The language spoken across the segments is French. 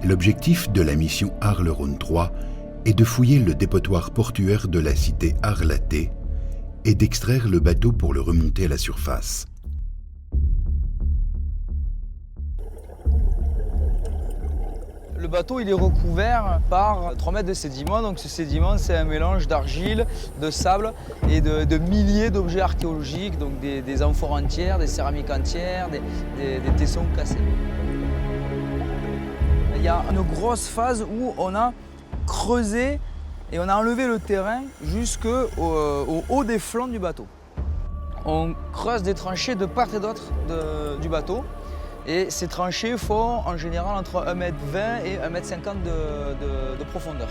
L'objectif de la mission Arles-Rhône 3 est de fouiller le dépotoir portuaire de la cité Arlatée et d'extraire le bateau pour le remonter à la surface. Le bateau il est recouvert par 3 mètres de sédiments. Donc ce sédiment c'est un mélange d'argile, de sable et de milliers d'objets archéologiques, donc des amphores entières, des céramiques entières, des tessons cassés. Il y a une grosse phase où on a creusé et on a enlevé le terrain jusqu'au haut des flancs du bateau. On creuse des tranchées de part et d'autre du bateau. Et ces tranchées font en général entre 1,20 m et 1,50 m de profondeur.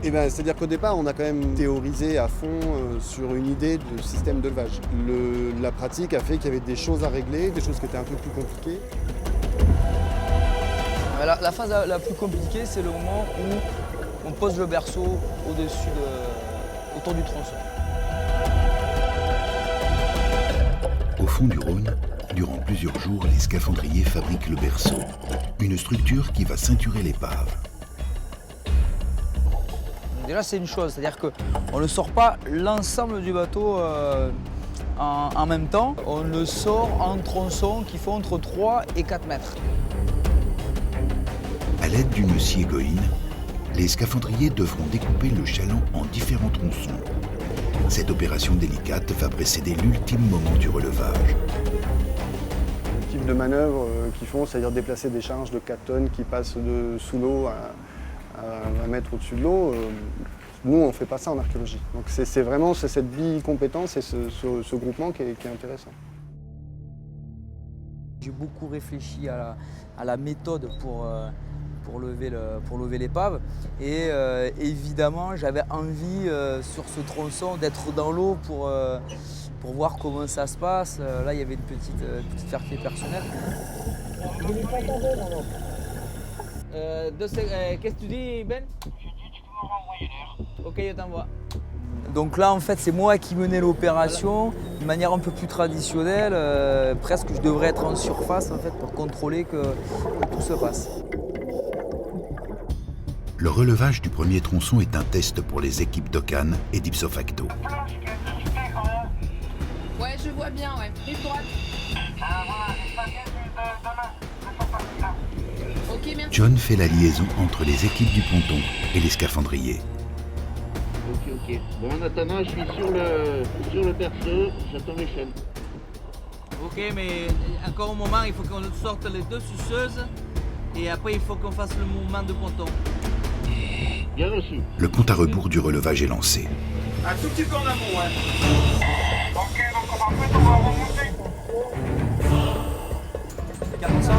C'est-à-dire qu'au départ, on a quand même théorisé à fond sur une idée de système de levage. La pratique a fait qu'il y avait des choses à régler, des choses qui étaient un peu plus compliquées. La phase la plus compliquée, c'est le moment où on pose le berceau autour du tronçon. Au fond du Rhône, durant plusieurs jours, les scaphandriers fabriquent le berceau, une structure qui va ceinturer l'épave. Déjà, c'est une chose, c'est-à-dire qu'on ne sort pas l'ensemble du bateau en même temps. On le sort en tronçons qui font entre 3 et 4 mètres. À l'aide d'une scie égoïne, les scaphandriers devront découper le chaland en différents tronçons. Cette opération délicate va précéder l'ultime moment du relevage. Le type de manœuvre qu'ils font, c'est-à-dire déplacer des charges de 4 tonnes qui passent sous l'eau à 1 mètre au-dessus de l'eau, nous on ne fait pas ça en archéologie. Donc c'est vraiment cette bicompétence et ce groupement qui est intéressant. J'ai beaucoup réfléchi à la méthode pour lever l'épave. Et évidemment, j'avais envie sur ce tronçon d'être dans l'eau pour voir comment ça se passe. Là, il y avait une petite fierté personnelle. Qu'est-ce que tu dis, Ben? J'ai dit tu peux me renvoyer l'air. Ok, je t'envoie. Donc là, en fait, c'est moi qui menais l'opération de manière un peu plus traditionnelle. Presque, je devrais être en surface en fait, pour contrôler que tout se passe. Le relevage du premier tronçon est un test pour les équipes d'Okan et d'Ipso Facto. Ouais, je vois bien, ouais. Rive droite. Ok, merci. John fait la liaison entre les équipes du ponton et les scaphandriers. Ok. Bon, en attendant, je suis sur le perceau, j'attends les chaînes. Ok, mais encore un moment, il faut qu'on sorte les 2 suceuses et après il faut qu'on fasse le mouvement de ponton. Bien reçu. Le compte à rebours du relevage est lancé. Un tout petit peu en amont, hein. Ok, donc on va remonter. Regarde ça.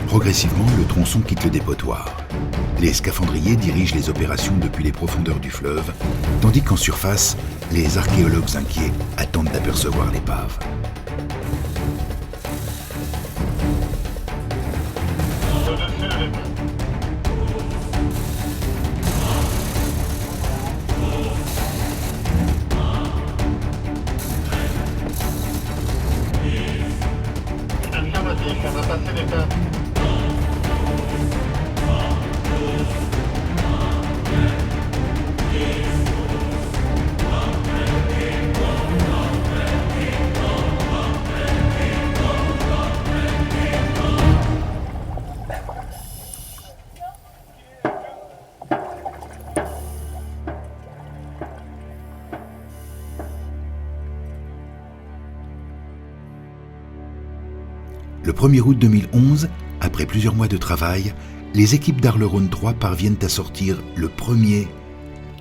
Progressivement, le tronçon quitte le dépotoir. Les scaphandriers dirigent les opérations depuis les profondeurs du fleuve, tandis qu'en surface, les archéologues inquiets attendent d'apercevoir l'épave. Informatique, on va passer l'épave. Le 1er août 2011, après plusieurs mois de travail, les équipes d'Arles-Rhône 3 parviennent à sortir le premier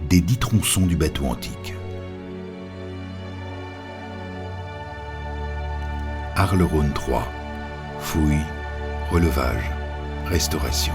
des 10 tronçons du bateau antique. Arles-Rhône 3, fouille, relevage, restauration.